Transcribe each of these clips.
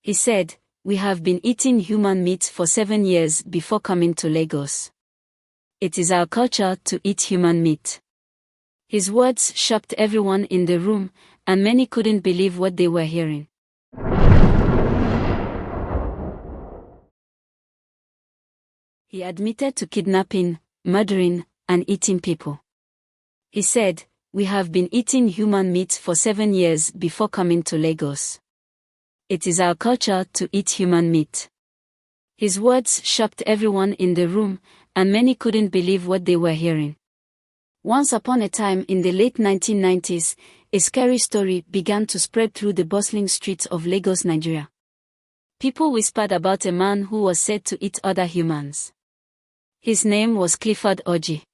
He said, "We have been eating human meat for 7 years before coming to Lagos. It is our culture to eat human meat." His words shocked everyone in the room, and many couldn't believe what they were hearing. He admitted to kidnapping, murdering, and eating people. He said, "We have been eating human meat for 7 years before coming to Lagos. It is our culture to eat human meat." His words shocked everyone in the room, and many couldn't believe what they were hearing. Once upon a time in the late 1990s, a scary story began to spread through the bustling streets of Lagos, Nigeria. People whispered about a man who was said to eat other humans. His name was Clifford Orji.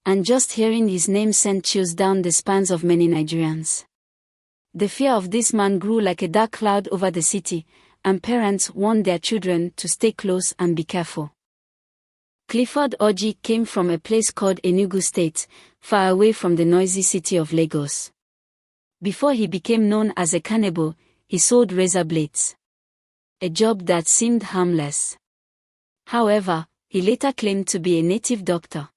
And just hearing his name sent chills down the spines of many Nigerians. The fear of this man grew like a dark cloud over the city, and parents warned their children to stay close and be careful. Clifford Orji came from a place called Enugu State, far away from the noisy city of Lagos. Before he became known as a cannibal, he sold razor blades. A job that seemed harmless. However, he later claimed to be a native doctor.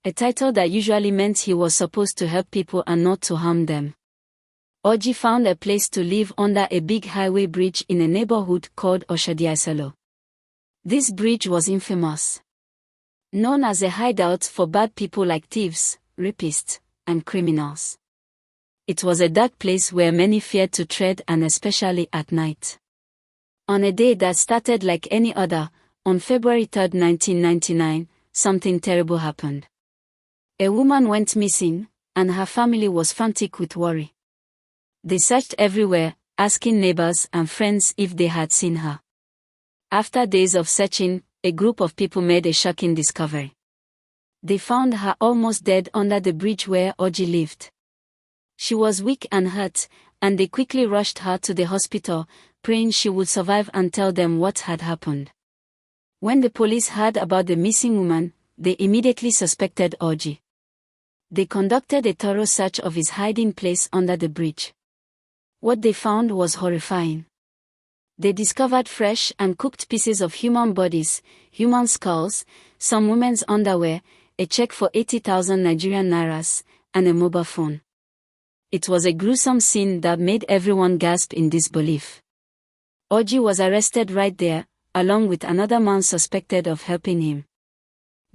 A title that usually meant he was supposed to help people and not to harm them. Orji found a place to live under a big highway bridge in a neighborhood called Oshodi-Isolo. This bridge was infamous. Known as a hideout for bad people like thieves, rapists, and criminals. It was a dark place where many feared to tread, and especially at night. On a day that started like any other, on February 3, 1999, something terrible happened. A woman went missing, and her family was frantic with worry. They searched everywhere, asking neighbors and friends if they had seen her. After days of searching, a group of people made a shocking discovery. They found her almost dead under the bridge where Orji lived. She was weak and hurt, and they quickly rushed her to the hospital, praying she would survive and tell them what had happened. When the police heard about the missing woman, they immediately suspected Orji. They conducted a thorough search of his hiding place under the bridge. What they found was horrifying. They discovered fresh and cooked pieces of human bodies, human skulls, some women's underwear, a check for 80,000 Nigerian nairas, and a mobile phone. It was a gruesome scene that made everyone gasp in disbelief. Orji was arrested right there, along with another man suspected of helping him.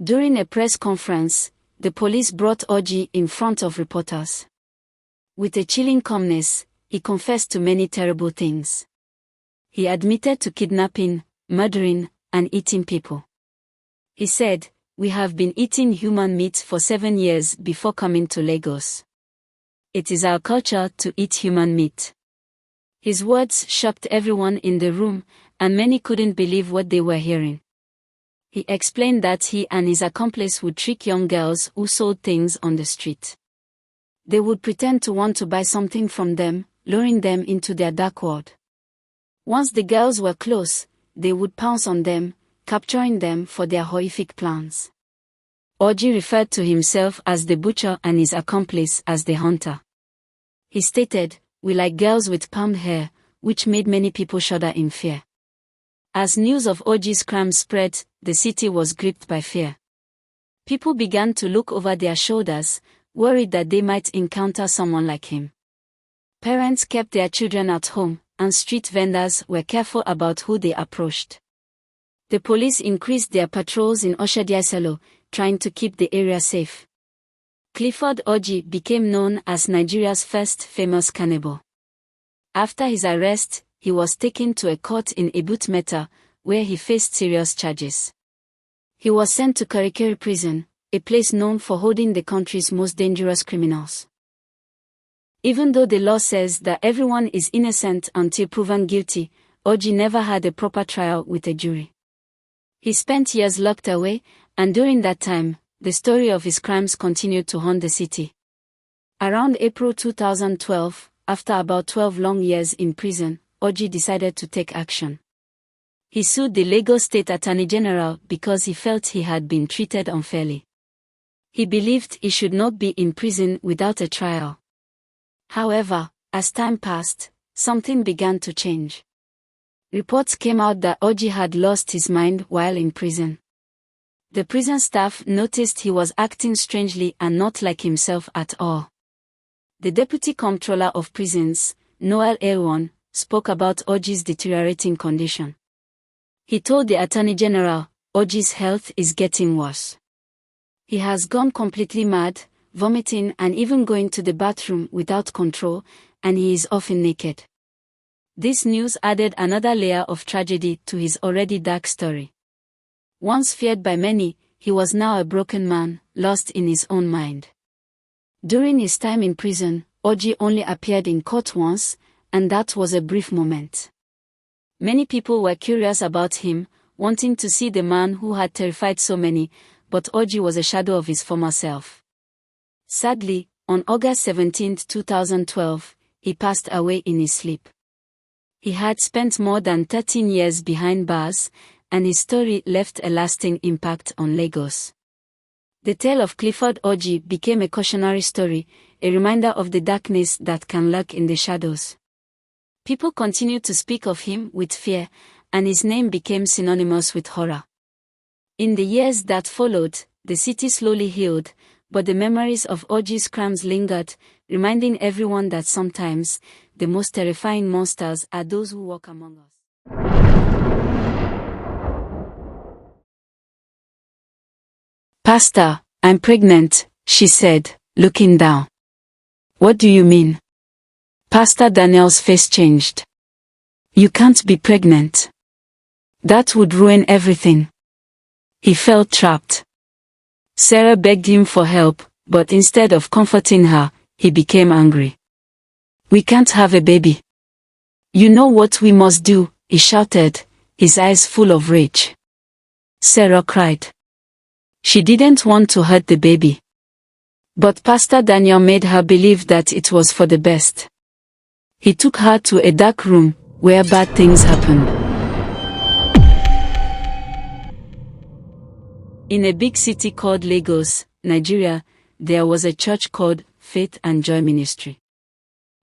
During a press conference, the police brought Orji in front of reporters. With a chilling calmness, he confessed to many terrible things. He admitted to kidnapping, murdering, and eating people. He said, "We have been eating human meat for 7 years before coming to Lagos. It is our culture to eat human meat." His words shocked everyone in the room, and many couldn't believe what they were hearing. He explained that he and his accomplice would trick young girls who sold things on the street. They would pretend to want to buy something from them, luring them into their dark world. Once the girls were close, they would pounce on them, capturing them for their horrific plans. Orji referred to himself as the butcher and his accomplice as the hunter. He stated, "We like girls with permed hair," which made many people shudder in fear. As news of Orji's crimes spread, the city was gripped by fear. People began to look over their shoulders, worried that they might encounter someone like him. Parents kept their children at home, and street vendors were careful about who they approached. The police increased their patrols in Oshodi-Isolo, trying to keep the area safe. Clifford Orji became known as Nigeria's first famous cannibal. After his arrest, he was taken to a court in Ebute-Metta, where he faced serious charges. He was sent to Kirikiri prison, a place known for holding the country's most dangerous criminals. Even though the law says that everyone is innocent until proven guilty, Orji never had a proper trial with a jury. He spent years locked away, and during that time, the story of his crimes continued to haunt the city. Around April 2012, after about 12 long years in prison, Orji decided to take action. He sued the Lagos State Attorney General because he felt he had been treated unfairly. He believed he should not be in prison without a trial. However, as time passed, something began to change. Reports came out that Orji had lost his mind while in prison. The prison staff noticed he was acting strangely and not like himself at all. The Deputy Comptroller of Prisons, Noel Aewon, spoke about Orji's deteriorating condition. He told the Attorney General, Orji's health is getting worse. He has gone completely mad, vomiting and even going to the bathroom without control, and he is often naked. This news added another layer of tragedy to his already dark story. Once feared by many, he was now a broken man, lost in his own mind. During his time in prison, Orji only appeared in court once, and that was a brief moment. Many people were curious about him, wanting to see the man who had terrified so many, but Orji was a shadow of his former self. Sadly, on August 17, 2012, he passed away in his sleep. He had spent more than 13 years behind bars, and his story left a lasting impact on Lagos. The tale of Clifford Orji became a cautionary story, a reminder of the darkness that can lurk in the shadows. People continued to speak of him with fear, and his name became synonymous with horror. In the years that followed, the city slowly healed, but the memories of Orji's crimes lingered, reminding everyone that sometimes, the most terrifying monsters are those who walk among us. Pastor, I'm pregnant, she said, looking down. What do you mean? Pastor Daniel's face changed. You can't be pregnant. That would ruin everything. He felt trapped. Sarah begged him for help, but instead of comforting her, he became angry. We can't have a baby. You know what we must do, he shouted, his eyes full of rage. Sarah cried. She didn't want to hurt the baby. But Pastor Daniel made her believe that it was for the best. He took her to a dark room, where bad things happened. In a big city called Lagos, Nigeria, there was a church called Faith and Joy Ministry.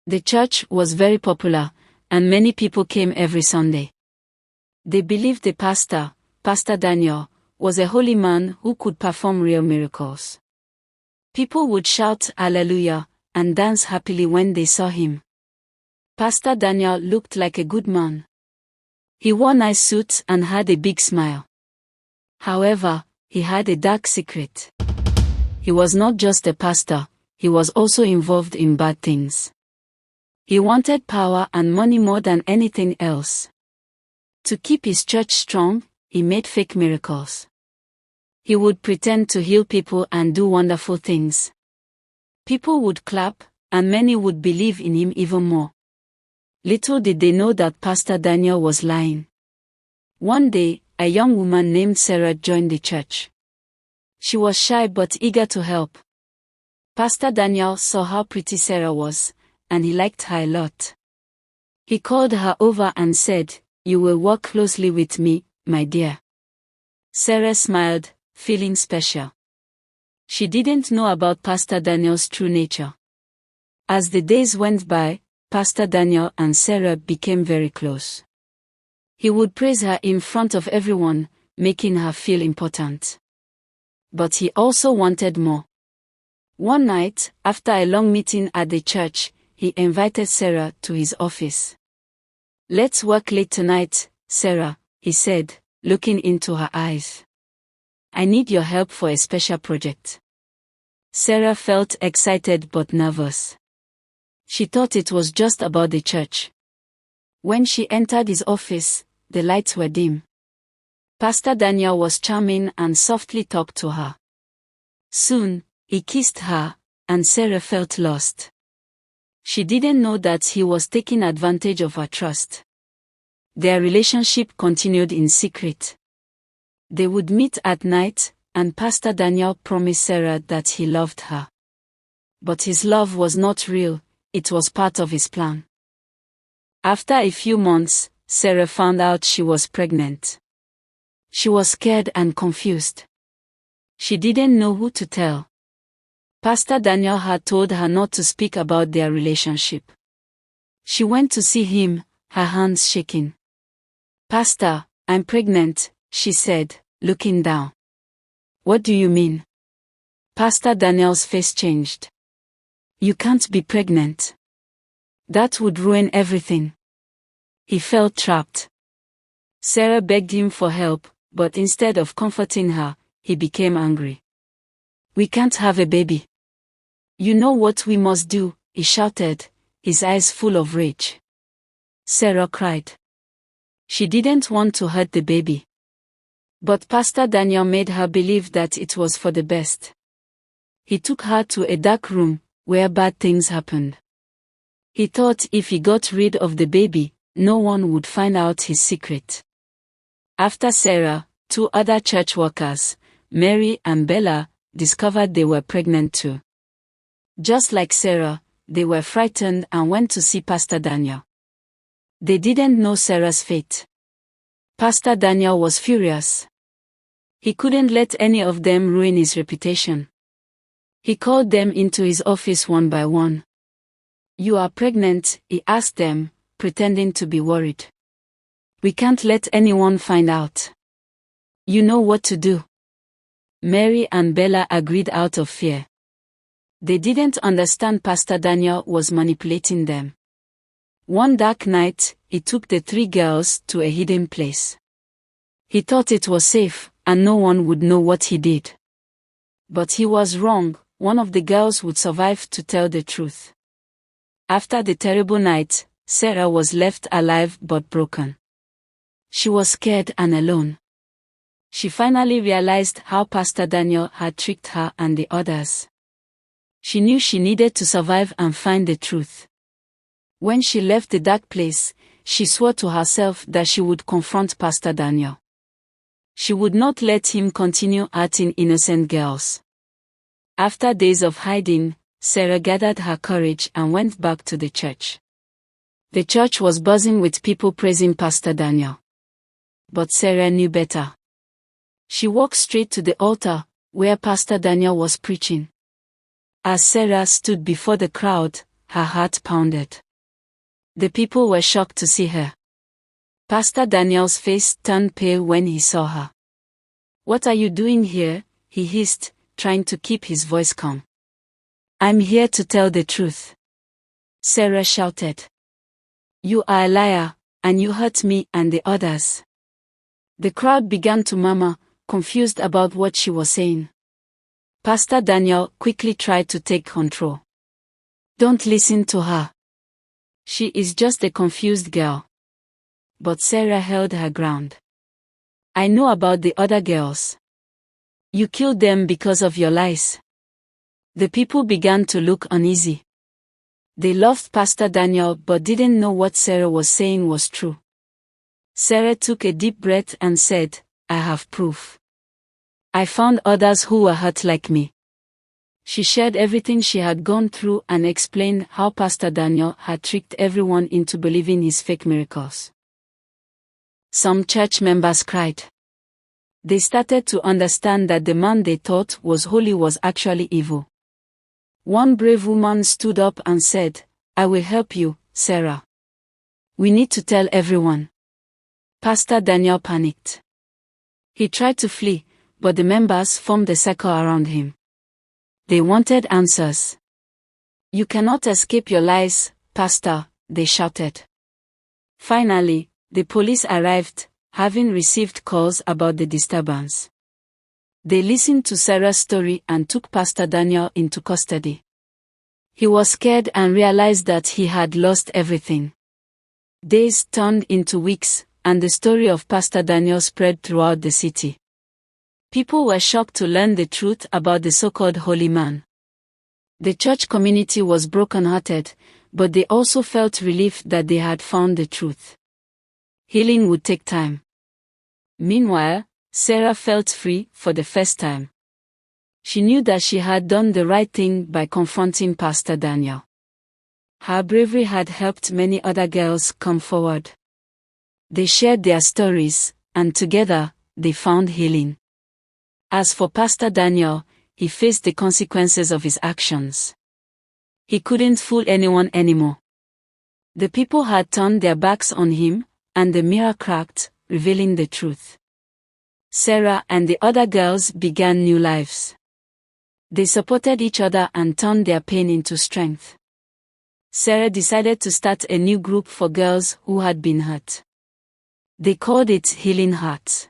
The church was very popular, and many people came every Sunday. They believed the pastor, Pastor Daniel, was a holy man who could perform real miracles. People would shout Hallelujah and dance happily when they saw him. Pastor Daniel looked like a good man. He wore nice suits and had a big smile. However, he had a dark secret. He was not just a pastor, he was also involved in bad things. He wanted power and money more than anything else. To keep his church strong, he made fake miracles. He would pretend to heal people and do wonderful things. People would clap, and many would believe in him even more. Little did they know that Pastor Daniel was lying. One day, a young woman named Sarah joined the church. She was shy but eager to help. Pastor Daniel saw how pretty Sarah was, and he liked her a lot. He called her over and said, "You will work closely with me, my dear." Sarah smiled, feeling special. She didn't know about Pastor Daniel's true nature. As the days went by, Pastor Daniel and Sarah became very close. He would praise her in front of everyone, making her feel important. But he also wanted more. One night, after a long meeting at the church, he invited Sarah to his office. "Let's work late tonight, Sarah," he said, looking into her eyes. "I need your help for a special project." Sarah felt excited but nervous. She thought it was just about the church. When she entered his office, the lights were dim. Pastor Daniel was charming and softly talked to her. Soon, he kissed her, and Sarah felt lost. She didn't know that he was taking advantage of her trust. Their relationship continued in secret. They would meet at night, and Pastor Daniel promised Sarah that he loved her. But his love was not real, it was part of his plan. After a few months, Sarah found out she was pregnant. She was scared and confused. She didn't know who to tell. Pastor Daniel had told her not to speak about their relationship. She went to see him, her hands shaking. "Pastor, I'm pregnant," she said, looking down. "What do you mean?" Pastor Daniel's face changed. "You can't be pregnant. That would ruin everything." He felt trapped. Sarah begged him for help, but instead of comforting her, he became angry. "We can't have a baby. You know what we must do," he shouted, his eyes full of rage. Sarah cried. She didn't want to hurt the baby. But Pastor Daniel made her believe that it was for the best. He took her to a dark room, where bad things happened. He thought if he got rid of the baby, no one would find out his secret. After Sarah, 2 other church workers, Mary and Bella, discovered they were pregnant too. Just like Sarah, they were frightened and went to see Pastor Daniel. They didn't know Sarah's fate. Pastor Daniel was furious. He couldn't let any of them ruin his reputation. He called them into his office one by one. "You are pregnant?" he asked them, pretending to be worried. "We can't let anyone find out. You know what to do." Mary and Bella agreed out of fear. They didn't understand Pastor Daniel was manipulating them. One dark night, he took the 3 girls to a hidden place. He thought it was safe, and no one would know what he did. But he was wrong. One of the girls would survive to tell the truth. After the terrible night, Sarah was left alive but broken. She was scared and alone. She finally realized how Pastor Daniel had tricked her and the others. She knew she needed to survive and find the truth. When she left the dark place, she swore to herself that she would confront Pastor Daniel. She would not let him continue hurting innocent girls. After days of hiding, Sarah gathered her courage and went back to the church. The church was buzzing with people praising Pastor Daniel. But Sarah knew better. She walked straight to the altar, where Pastor Daniel was preaching. As Sarah stood before the crowd, her heart pounded. The people were shocked to see her. Pastor Daniel's face turned pale when he saw her. "What are you doing here?" he hissed, trying to keep his voice calm. "I'm here to tell the truth," Sarah shouted. "You are a liar, and you hurt me and the others." The crowd began to murmur, confused about what she was saying. Pastor Daniel quickly tried to take control. "Don't listen to her. She is just a confused girl." But Sarah held her ground. "I know about the other girls. You killed them because of your lies." The people began to look uneasy. They loved Pastor Daniel but didn't know what Sarah was saying was true. Sarah took a deep breath and said, "I have proof. I found others who were hurt like me." She shared everything she had gone through and explained how Pastor Daniel had tricked everyone into believing his fake miracles. Some church members cried. They started to understand that the man they thought was holy was actually evil. One brave woman stood up and said, "I will help you, Sarah. We need to tell everyone." Pastor Daniel panicked. He tried to flee, but the members formed a circle around him. They wanted answers. "You cannot escape your lies, Pastor," they shouted. Finally, the police arrived, having received calls about the disturbance. They listened to Sarah's story and took Pastor Daniel into custody. He was scared and realized that he had lost everything. Days turned into weeks, and the story of Pastor Daniel spread throughout the city. People were shocked to learn the truth about the so-called holy man. The church community was broken-hearted, but they also felt relief that they had found the truth. Healing would take time. Meanwhile, Sarah felt free for the first time. She knew that she had done the right thing by confronting Pastor Daniel. Her bravery had helped many other girls come forward. They shared their stories, and together, they found healing. As for Pastor Daniel, he faced the consequences of his actions. He couldn't fool anyone anymore. The people had turned their backs on him, and the mirror cracked, revealing the truth. Sarah and the other girls began new lives. They supported each other and turned their pain into strength. Sarah decided to start a new group for girls who had been hurt. They called it Healing Hearts.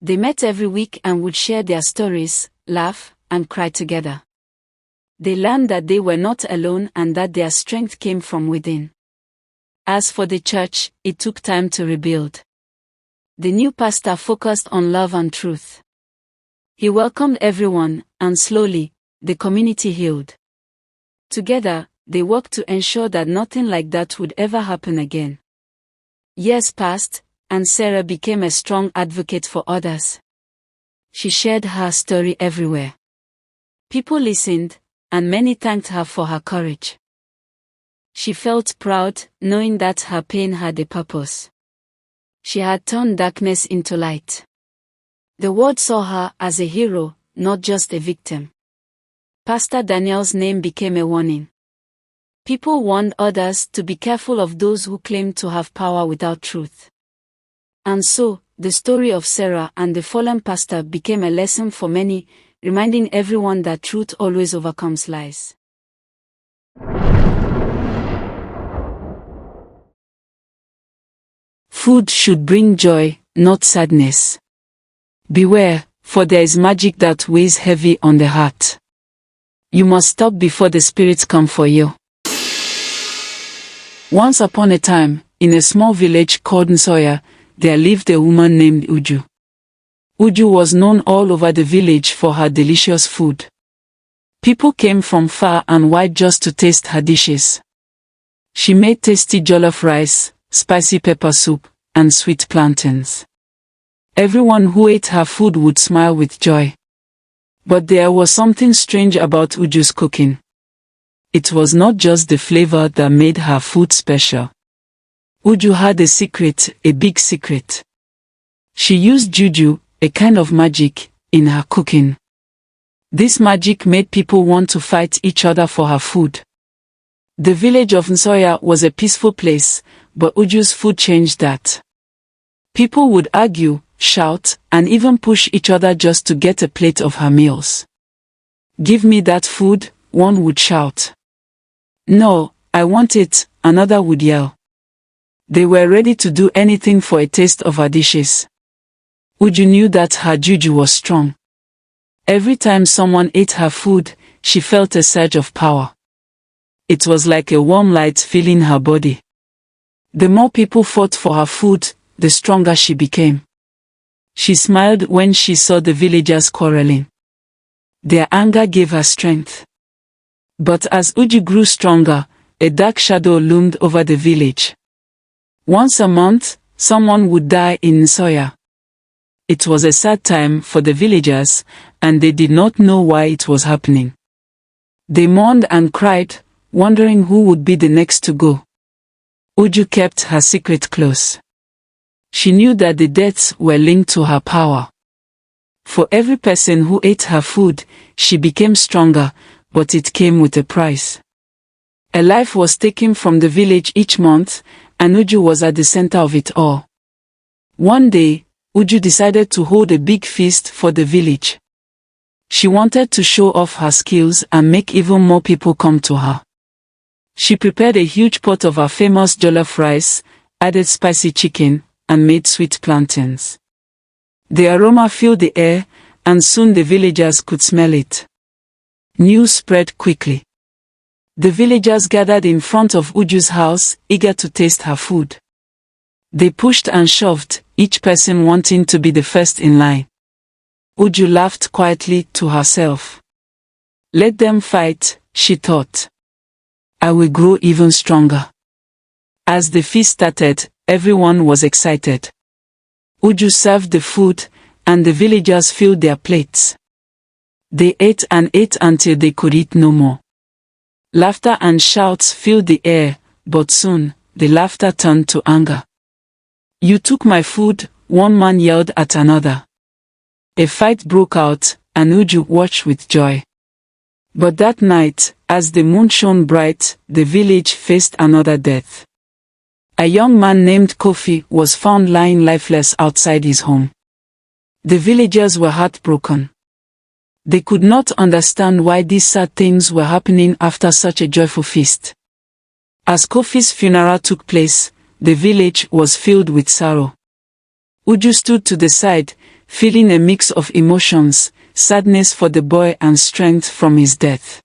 They met every week and would share their stories, laugh, and cry together. They learned that they were not alone and that their strength came from within. As for the church, it took time to rebuild. The new pastor focused on love and truth. He welcomed everyone, and slowly, the community healed. Together, they worked to ensure that nothing like that would ever happen again. Years passed, and Sarah became a strong advocate for others. She shared her story everywhere. People listened, and many thanked her for her courage. She felt proud, knowing that her pain had a purpose. She had turned darkness into light. The world saw her as a hero, not just a victim. Pastor Daniel's name became a warning. People warned others to be careful of those who claimed to have power without truth. And so, the story of Sarah and the fallen pastor became a lesson for many, reminding everyone that truth always overcomes lies. Food should bring joy, not sadness. Beware, for there is magic that weighs heavy on the heart. You must stop before the spirits come for you. Once upon a time, in a small village called Nsoya, there lived a woman named Uju. Uju was known all over the village for her delicious food. People came from far and wide just to taste her dishes. She made tasty jollof rice, spicy pepper soup, and sweet plantains. Everyone who ate her food would smile with joy. But there was something strange about Uju's cooking. It was not just the flavor that made her food special. Uju had a secret, a big secret. She used juju, a kind of magic, in her cooking. This magic made people want to fight each other for her food. The village of Nsoya was a peaceful place, but Uju's food changed that. People would argue, shout, and even push each other just to get a plate of her meals. "Give me that food," one would shout. "No, I want it," another would yell. They were ready to do anything for a taste of her dishes. Uju knew that her juju was strong. Every time someone ate her food, she felt a surge of power. It was like a warm light filling her body. The more people fought for her food, the stronger she became. She smiled when she saw the villagers quarreling. Their anger gave her strength. But as Uju grew stronger, a dark shadow loomed over the village. Once a month, someone would die in Nsoya. It was a sad time for the villagers, and they did not know why it was happening. They mourned and cried, wondering who would be the next to go. Uju kept her secret close. She knew that the deaths were linked to her power. For every person who ate her food, she became stronger, but it came with a price. A life was taken from the village each month, and Uju was at the center of it all. One day, Uju decided to hold a big feast for the village. She wanted to show off her skills and make even more people come to her. She prepared a huge pot of her famous jollof rice, added spicy chicken, and made sweet plantains. The aroma filled the air, and soon the villagers could smell it. News spread quickly. The villagers gathered in front of Uju's house, eager to taste her food. They pushed and shoved, each person wanting to be the first in line. Uju laughed quietly to herself. "Let them fight," she thought. "I will grow even stronger." As the feast started, everyone was excited. Uju served the food, and the villagers filled their plates. They ate and ate until they could eat no more. Laughter and shouts filled the air, but soon, the laughter turned to anger. "You took my food," one man yelled at another. A fight broke out, and Uju watched with joy. But that night, as the moon shone bright, the village faced another death. A young man named Kofi was found lying lifeless outside his home. The villagers were heartbroken. They could not understand why these sad things were happening after such a joyful feast. As Kofi's funeral took place, the village was filled with sorrow. Uju stood to the side, feeling a mix of emotions, sadness for the boy and strength from his death.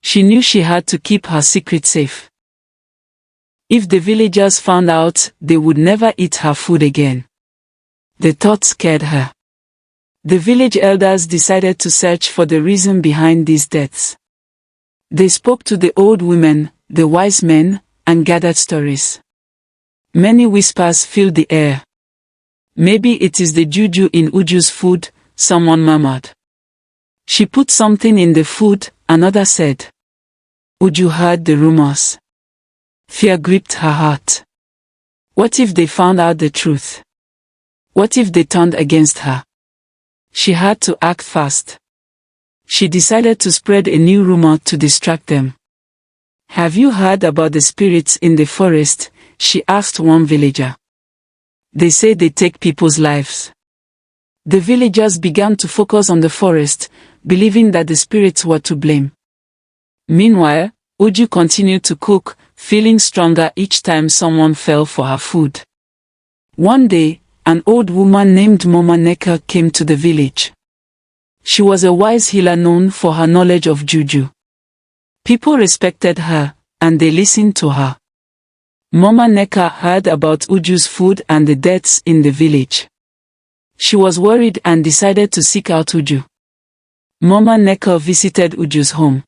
She knew she had to keep her secret safe. If the villagers found out, they would never eat her food again. The thought scared her. The village elders decided to search for the reason behind these deaths. They spoke to the old women, the wise men, and gathered stories. Many whispers filled the air. Maybe it is the juju in Uju's food, someone murmured. She put something in the food, another said. Uju heard the rumors. Fear gripped her heart. What if they found out the truth? What if they turned against her? She had to act fast. She decided to spread a new rumor to distract them. Have you heard about the spirits in the forest? She asked one villager. They say they take people's lives. The villagers began to focus on the forest, believing that the spirits were to blame. Meanwhile, Uju continued to cook, feeling stronger each time someone fell for her food. One day, an old woman named Mama Neka came to the village. She was a wise healer known for her knowledge of juju. People respected her, and they listened to her. Mama Neka heard about Uju's food and the deaths in the village. She was worried and decided to seek out Uju. Mama Neka visited Uju's home.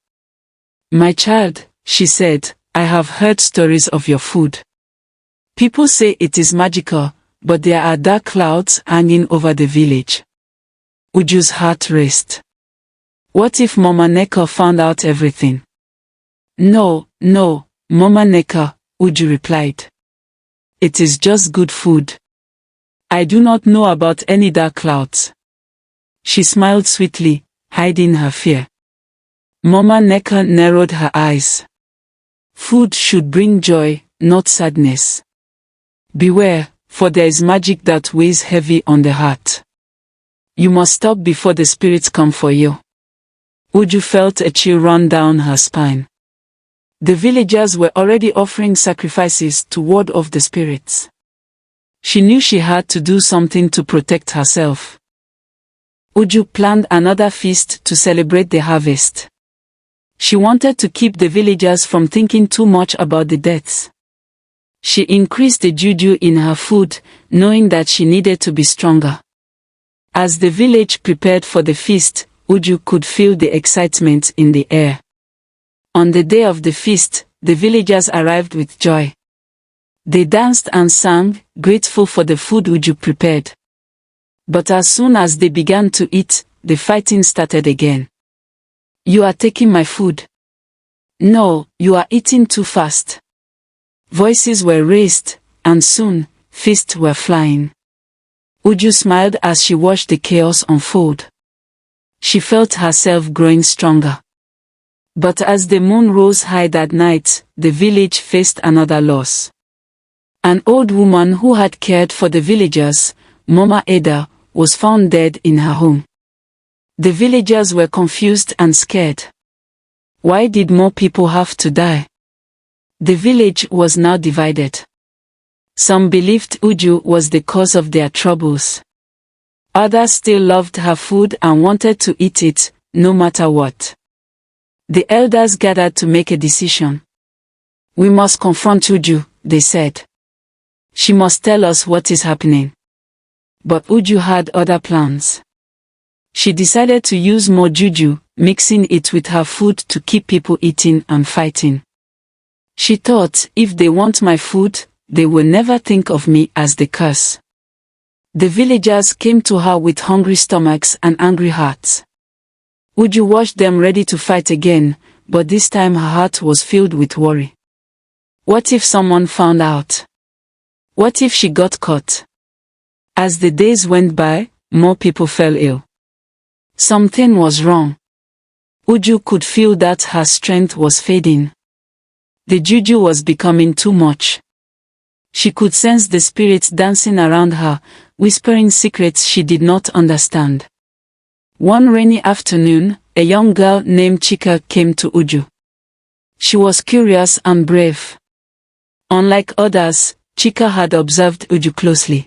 My child, she said, I have heard stories of your food. People say it is magical, but there are dark clouds hanging over the village. Uju's heart raced. What if Mama Neka found out everything? No, Mama Neka, Uju replied. It is just good food. I do not know about any dark clouds. She smiled sweetly, hiding her fear. Mama Neka narrowed her eyes. Food should bring joy, not sadness. Beware, for there is magic that weighs heavy on the heart. You must stop before the spirits come for you. Uju felt a chill run down her spine. The villagers were already offering sacrifices to ward off the spirits. She knew she had to do something to protect herself. Uju planned another feast to celebrate the harvest. She wanted to keep the villagers from thinking too much about the deaths. She increased the juju in her food, knowing that she needed to be stronger. As the village prepared for the feast, Uju could feel the excitement in the air. On the day of the feast, the villagers arrived with joy. They danced and sang, grateful for the food Uju prepared. But as soon as they began to eat, the fighting started again. You are taking my food. No, you are eating too fast. Voices were raised, and soon, fists were flying. Uju smiled as she watched the chaos unfold. She felt herself growing stronger. But as the moon rose high that night, the village faced another loss. An old woman who had cared for the villagers, Mama Eda, was found dead in her home. The villagers were confused and scared. Why did more people have to die? The village was now divided. Some believed Uju was the cause of their troubles. Others still loved her food and wanted to eat it, no matter what. The elders gathered to make a decision. We must confront Uju, they said. She must tell us what is happening. But Uju had other plans. She decided to use more juju, mixing it with her food to keep people eating and fighting. She thought, if they want my food, they will never think of me as the curse. The villagers came to her with hungry stomachs and angry hearts. Uju watched them ready to fight again, but this time her heart was filled with worry. What if someone found out? What if she got caught? As the days went by, more people fell ill. Something was wrong. Uju could feel that her strength was fading. The juju was becoming too much. She could sense the spirits dancing around her, whispering secrets she did not understand. One rainy afternoon, a young girl named Chika came to Uju. She was curious and brave. Unlike others, Chika had observed Uju closely.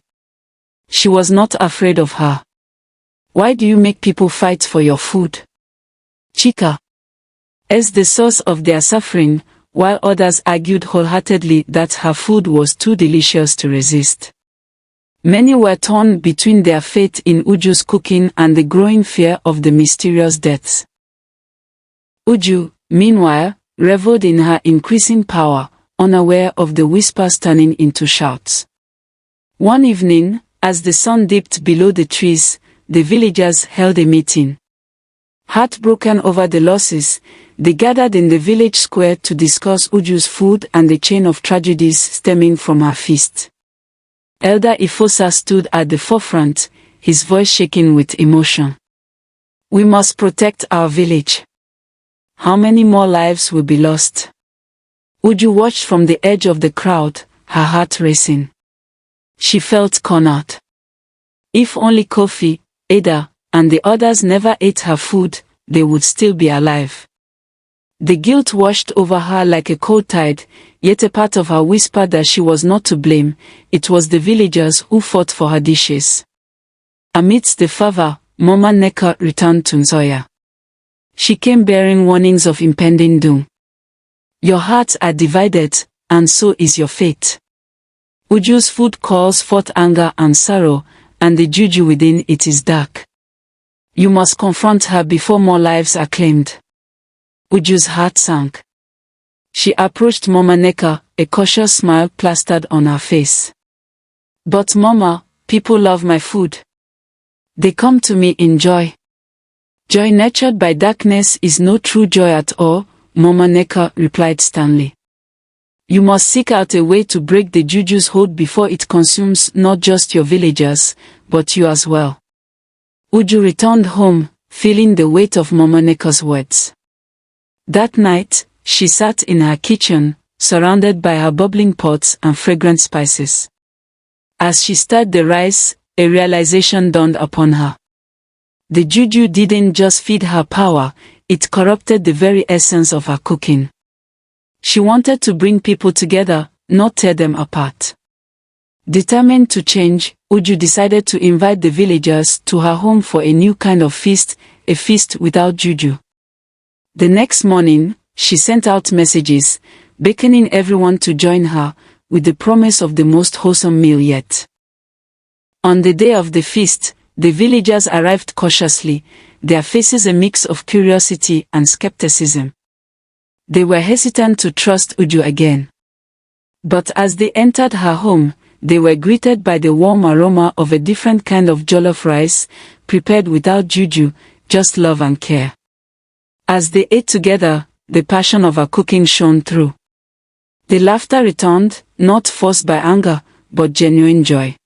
She was not afraid of her. "Why do you make people fight for your food?" Chika as the source of their suffering, while others argued wholeheartedly that her food was too delicious to resist. Many were torn between their faith in Uju's cooking and the growing fear of the mysterious deaths. Uju, meanwhile, reveled in her increasing power, unaware of the whispers turning into shouts. One evening, as the sun dipped below the trees, the villagers held a meeting. Heartbroken over the losses, they gathered in the village square to discuss Uju's food and the chain of tragedies stemming from her feast. Elder Ifosa stood at the forefront, his voice shaking with emotion. "We must protect our village. How many more lives will be lost?" Uju watched from the edge of the crowd, her heart racing. She felt cornered. If only Kofi, Ada, and the others never ate her food, they would still be alive. The guilt washed over her like a cold tide, yet a part of her whispered that she was not to blame. It was the villagers who fought for her dishes. Amidst the fervor, Mama Neka returned to Nsoya. She came bearing warnings of impending doom. "Your hearts are divided, and so is your fate. Uju's food calls forth anger and sorrow, and the juju within it is dark. You must confront her before more lives are claimed." Uju's heart sank. She approached Mama Neka, a cautious smile plastered on her face. "But Mama, people love my food. They come to me in joy." "Joy nurtured by darkness is no true joy at all," Mama Neka replied sternly. "You must seek out a way to break the juju's hold before it consumes not just your villagers, but you as well." Uju returned home, feeling the weight of Mama Neka's words. That night, she sat in her kitchen, surrounded by her bubbling pots and fragrant spices. As she stirred the rice, a realization dawned upon her. The juju didn't just feed her power, it corrupted the very essence of her cooking. She wanted to bring people together, not tear them apart. Determined to change, Uju decided to invite the villagers to her home for a new kind of feast, a feast without juju. The next morning, she sent out messages, beckoning everyone to join her, with the promise of the most wholesome meal yet. On the day of the feast, the villagers arrived cautiously, their faces a mix of curiosity and skepticism. They were hesitant to trust Uju again. But as they entered her home, they were greeted by the warm aroma of a different kind of jollof rice, prepared without juju, just love and care. As they ate together, the passion of her cooking shone through. The laughter returned, not forced by anger, but genuine joy.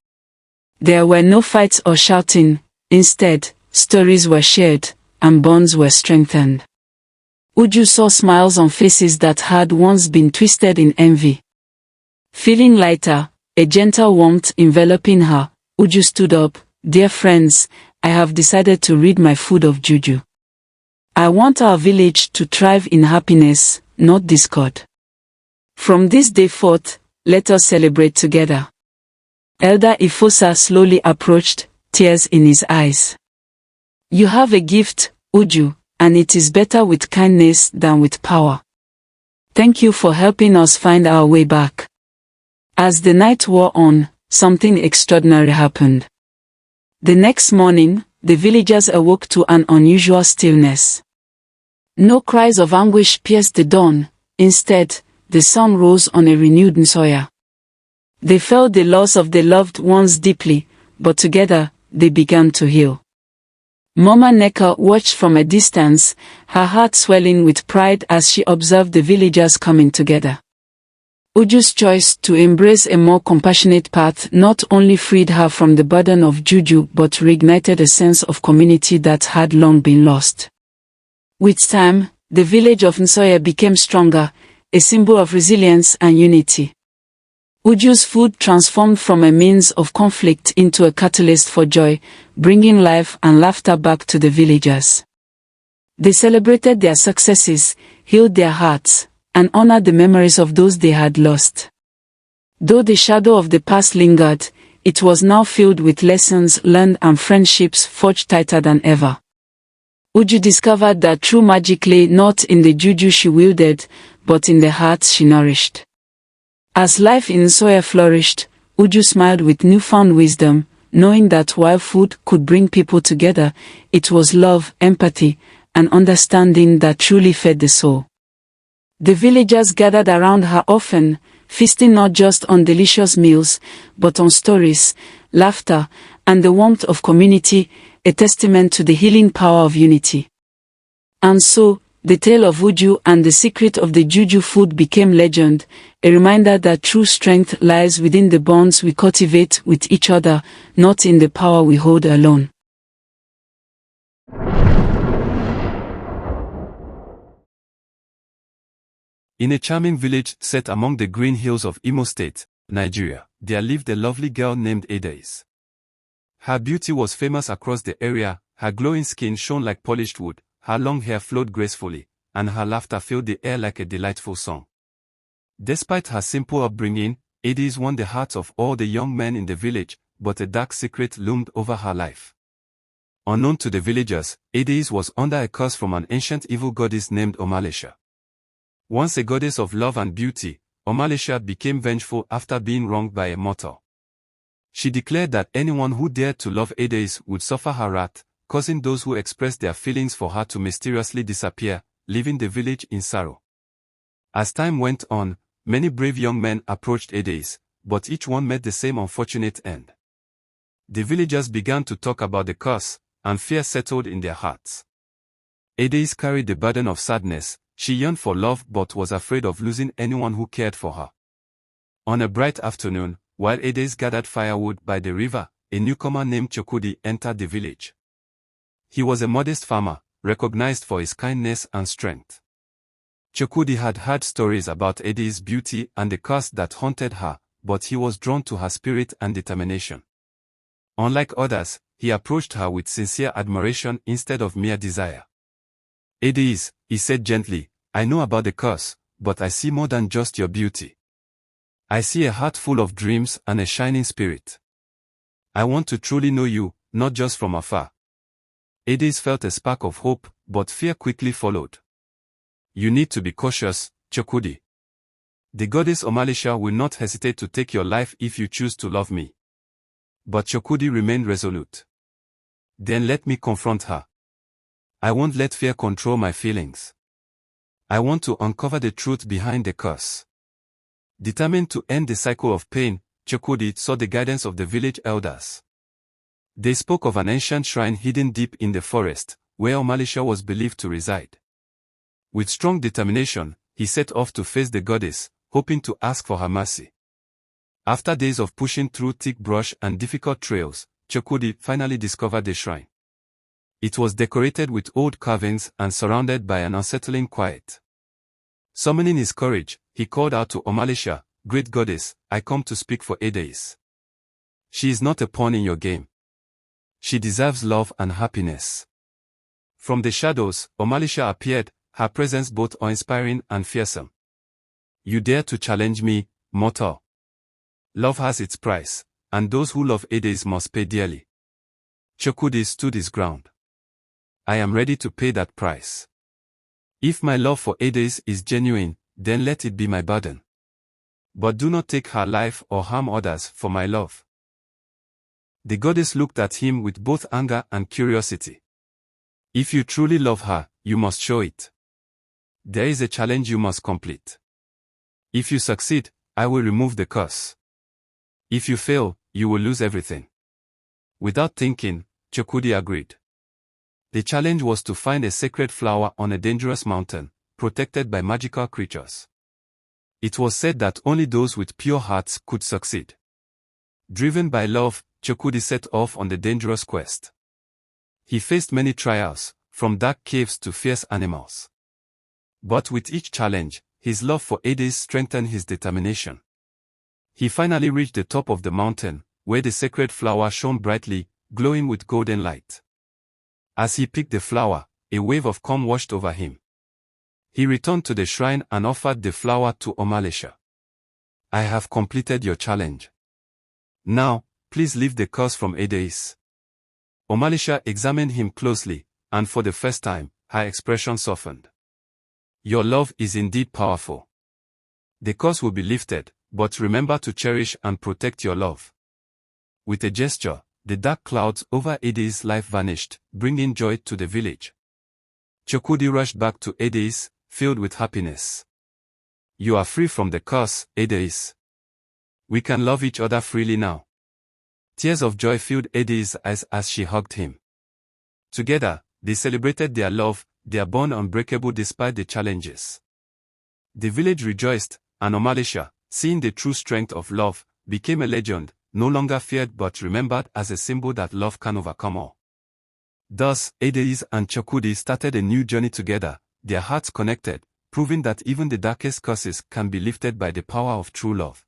There were no fights or shouting, instead, stories were shared, and bonds were strengthened. Uju saw smiles on faces that had once been twisted in envy. Feeling lighter, a gentle warmth enveloping her, Uju stood up. "Dear friends, I have decided to rid my food of juju. I want our village to thrive in happiness, not discord. From this day forth, let us celebrate together." Elder Ifosa slowly approached, tears in his eyes. "You have a gift, Uju, and it is better with kindness than with power. Thank you for helping us find our way back." As the night wore on, something extraordinary happened. The next morning, the villagers awoke to an unusual stillness. No cries of anguish pierced the dawn, instead, the sun rose on a renewed Nsoya. They felt the loss of their loved ones deeply, but together, they began to heal. Mama Neka watched from a distance, her heart swelling with pride as she observed the villagers coming together. Uju's choice to embrace a more compassionate path not only freed her from the burden of juju but reignited a sense of community that had long been lost. With time, the village of Nsoya became stronger, a symbol of resilience and unity. Uju's food transformed from a means of conflict into a catalyst for joy, bringing life and laughter back to the villagers. They celebrated their successes, healed their hearts, and honored the memories of those they had lost. Though the shadow of the past lingered, it was now filled with lessons learned and friendships forged tighter than ever. Uju discovered that true magic lay not in the juju she wielded, but in the hearts she nourished. As life in Nsoye flourished, Uju smiled with newfound wisdom, knowing that while food could bring people together, it was love, empathy, and understanding that truly fed the soul. The villagers gathered around her often, feasting not just on delicious meals, but on stories, laughter, and the warmth of community, a testament to the healing power of unity. And so, the tale of Uju and the secret of the juju food became legend, a reminder that true strength lies within the bonds we cultivate with each other, not in the power we hold alone. In a charming village set among the green hills of Imo State, Nigeria, there lived a lovely girl named Adaeze. Her beauty was famous across the area, her glowing skin shone like polished wood, her long hair flowed gracefully, and her laughter filled the air like a delightful song. Despite her simple upbringing, Adaeze won the hearts of all the young men in the village, but a dark secret loomed over her life. Unknown to the villagers, Adaeze was under a curse from an ancient evil goddess named Omalesha. Once a goddess of love and beauty, Omalesha became vengeful after being wronged by a mortal. She declared that anyone who dared to love Adaeze would suffer her wrath, causing those who expressed their feelings for her to mysteriously disappear, leaving the village in sorrow. As time went on, many brave young men approached Adaeze, but each one met the same unfortunate end. The villagers began to talk about the curse, and fear settled in their hearts. Adaeze carried the burden of sadness. She yearned for love but was afraid of losing anyone who cared for her. On a bright afternoon, while Adaeze gathered firewood by the river, a newcomer named Chukwudi entered the village. He was a modest farmer, recognized for his kindness and strength. Chukwudi had heard stories about Adaeze's beauty and the curse that haunted her, but he was drawn to her spirit and determination. Unlike others, he approached her with sincere admiration instead of mere desire. Adaeze, he said gently, I know about the curse, but I see more than just your beauty. I see a heart full of dreams and a shining spirit. I want to truly know you, not just from afar. Adaeze felt a spark of hope, but fear quickly followed. You need to be cautious, Chukwudi. The goddess Omalesha will not hesitate to take your life if you choose to love me. But Chukwudi remained resolute. Then let me confront her. I won't let fear control my feelings. I want to uncover the truth behind the curse. Determined to end the cycle of pain, Chukwudi sought the guidance of the village elders. They spoke of an ancient shrine hidden deep in the forest, where Omalesha was believed to reside. With strong determination, he set off to face the goddess, hoping to ask for her mercy. After days of pushing through thick brush and difficult trails, Chukwudi finally discovered the shrine. It was decorated with old carvings and surrounded by an unsettling quiet. Summoning his courage, he called out to Omalesha, Great Goddess, I come to speak for Adaeze. She is not a pawn in your game. She deserves love and happiness. From the shadows, Omalesha appeared, her presence both awe-inspiring and fearsome. You dare to challenge me, mortal? Love has its price, and those who love Adaeze must pay dearly. Chukwudi stood his ground. I am ready to pay that price. If my love for Adaeze is genuine, then let it be my burden. But do not take her life or harm others for my love. The goddess looked at him with both anger and curiosity. If you truly love her, you must show it. There is a challenge you must complete. If you succeed, I will remove the curse. If you fail, you will lose everything. Without thinking, Chukwudi agreed. The challenge was to find a sacred flower on a dangerous mountain, protected by magical creatures. It was said that only those with pure hearts could succeed. Driven by love, Chukwudi set off on the dangerous quest. He faced many trials, from dark caves to fierce animals. But with each challenge, his love for Adaeze strengthened his determination. He finally reached the top of the mountain, where the sacred flower shone brightly, glowing with golden light. As he picked the flower, a wave of calm washed over him. He returned to the shrine and offered the flower to Omalisha. I have completed your challenge. Now, please lift the curse from Edeis. Omalisha examined him closely, and for the first time, her expression softened. Your love is indeed powerful. The curse will be lifted, but remember to cherish and protect your love. With a gesture, the dark clouds over Edeis' life vanished, bringing joy to the village. Chukwudi rushed back to Edeis, filled with happiness. You are free from the curse, Edeis. We can love each other freely now. Tears of joy filled Edeis' eyes as she hugged him. Together, they celebrated their love, their bond unbreakable despite the challenges. The village rejoiced, and Omalisha, seeing the true strength of love, became a legend, no longer feared but remembered as a symbol that love can overcome all. Thus, Edeis and Chukwudi started a new journey together, their hearts connected, proving that even the darkest curses can be lifted by the power of true love.